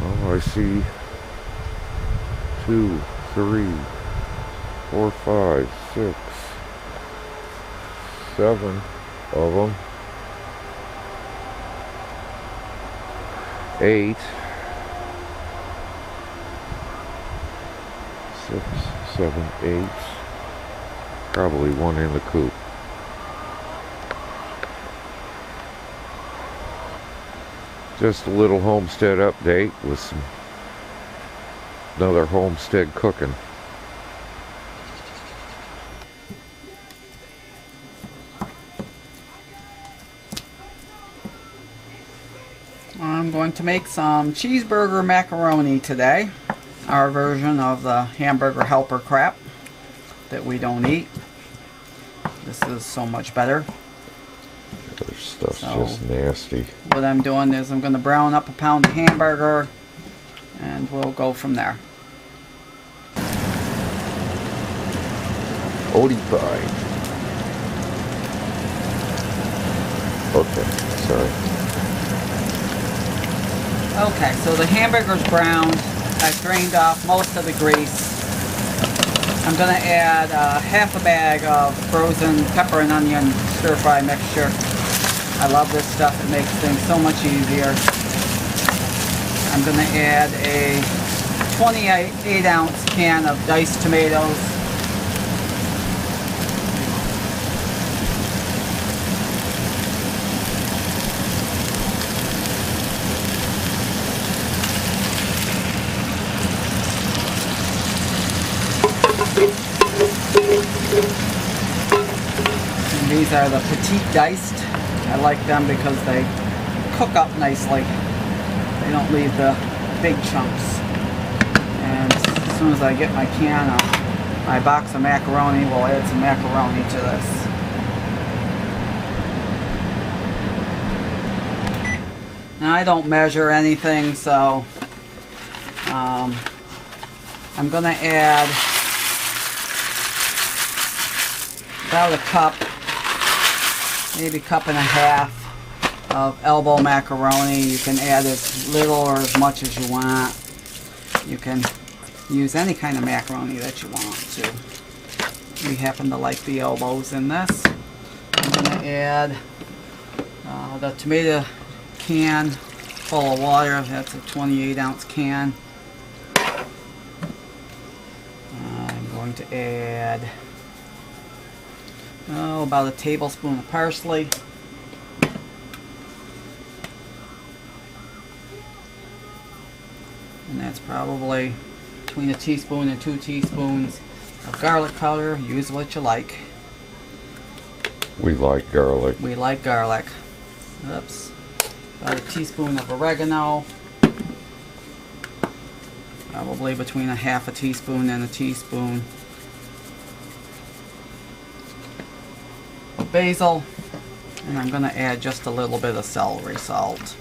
Oh, I see 2, 3, 4, 5, 6, 7 of them. 8, 6, 7, 8. Probably one in the coop. Just a little homestead update with another Homestead Cookin. I'm going to make some cheeseburger macaroni today. Our version of the hamburger helper crap that we don't eat. This is so much better. This stuff's just nasty. What I'm doing is I'm going to brown up a pound of hamburger and we'll go from there. 45. Okay, sorry. Okay, so the hamburger's browned. I've drained off most of the grease. I'm going to add half a bag of frozen pepper and onion stir-fry mixture. I love this stuff. It makes things so much easier. I'm going to add a 28-ounce can of diced tomatoes. And these are the petite diced. I like them because they cook up nicely. They don't leave the big chunks. And as soon as I get my can of my box of macaroni, we'll add some macaroni to this. Now I don't measure anything, so I'm going to add about a cup, maybe a cup and a half of elbow macaroni. You can add as little or as much as you want. You can use any kind of macaroni that you want to. We happen to like the elbows in this. I'm going to add the tomato can full of water. That's a 28-ounce can. I'm going to add about a tablespoon of parsley. And that's probably between a teaspoon and 2 teaspoons of garlic powder. Use what you like. We like garlic. We like garlic. Oops. About a teaspoon of oregano. Probably between a half a teaspoon and a teaspoon of basil. And I'm going to add just a little bit of celery salt.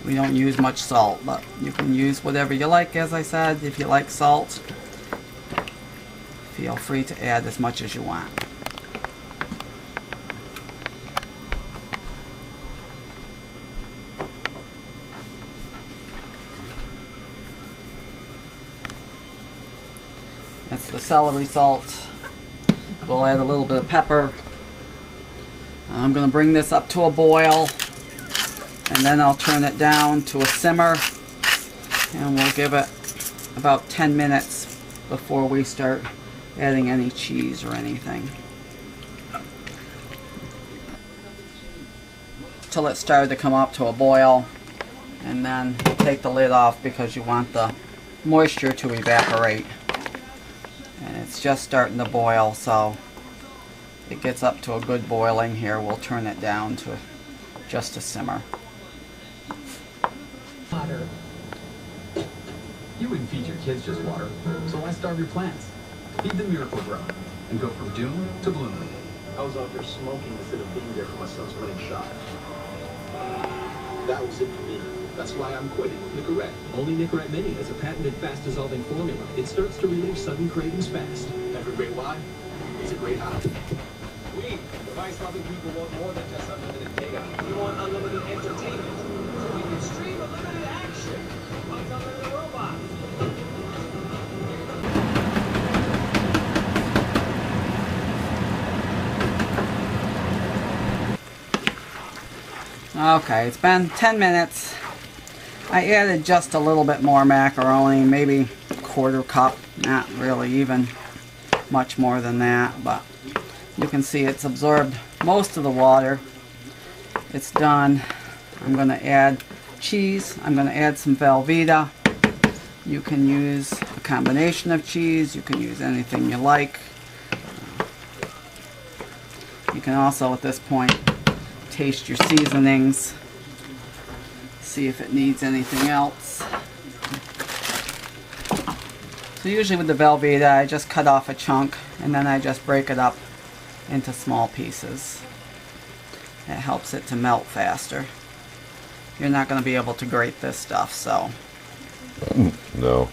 We don't use much salt, but you can use whatever you like, as I said. If you like salt, feel free to add as much as you want. That's the celery salt. We'll add a little bit of pepper. I'm going to bring this up to a boil, and then I'll turn it down to a simmer, and we'll give it about 10 minutes before we start adding any cheese or anything. Till it started to come up to a boil, and then take the lid off because you want the moisture to evaporate. And it's just starting to boil, so it gets up to a good boiling here. We'll turn it down to just a simmer. Water. You wouldn't feed your kids just water, so why starve your plants? Feed them Miracle-Gro and go from doom to bloom. I was out there smoking instead of being there for my son's winning shot. That was it for me. That's why I'm quitting Nicorette. Only Nicorette Mini has a patented fast-dissolving formula. It starts to relieve sudden cravings fast. Every great why is a great how. We, device-loving people, want more than just unlimited data. We want unlimited entertainment, so we can stream unlimited action. Okay, it's been 10 minutes. I added just a little bit more macaroni, maybe a quarter cup, not really even much more than that, but you can see it's absorbed most of the water. It's done. I'm going to add cheese. I'm going to add some Velveeta. You can use a combination of cheese. You can use anything you like. You can also, at this point, taste your seasonings. See if it needs anything else. So usually with the Velveeta, I just cut off a chunk and then I just break it up into small pieces. It helps it to melt faster. You're not going to be able to grate this stuff, so. No.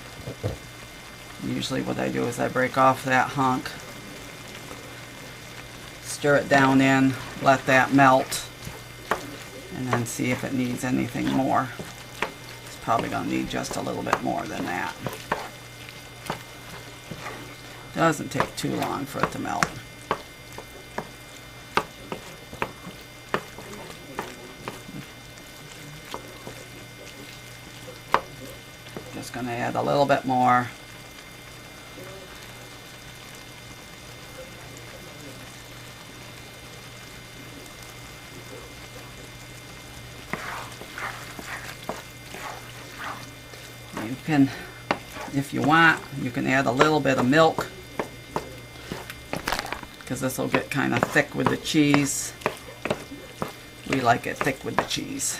Usually what I do is I break off that hunk, stir it down in, let that melt, and then see if it needs anything more. It's probably going to need just a little bit more than that. Doesn't take too long for it to melt. Just going to add a little bit more. You can, if you want, you can add a little bit of milk, because this will get kind of thick with the cheese. We like it thick with the cheese.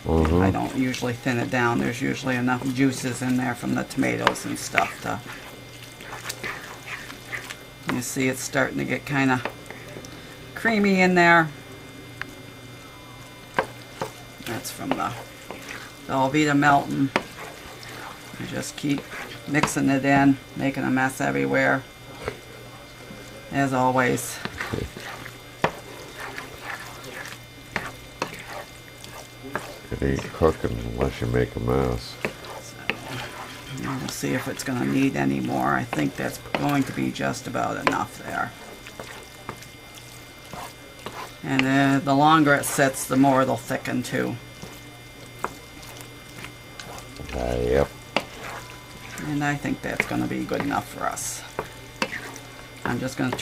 I don't usually thin it down. There's usually enough juices in there from the tomatoes and stuff to... You see it's starting to get kind of creamy in there. That's from the Velveeta melting. You just keep mixing it in, making a mess everywhere. As always. It ain't cooking unless you make a mess. So, we'll see if it's going to need any more. I think that's going to be just about enough there. And the longer it sits, the more it'll thicken too. Yep. And I think that's going to be good enough for us. I'm just going to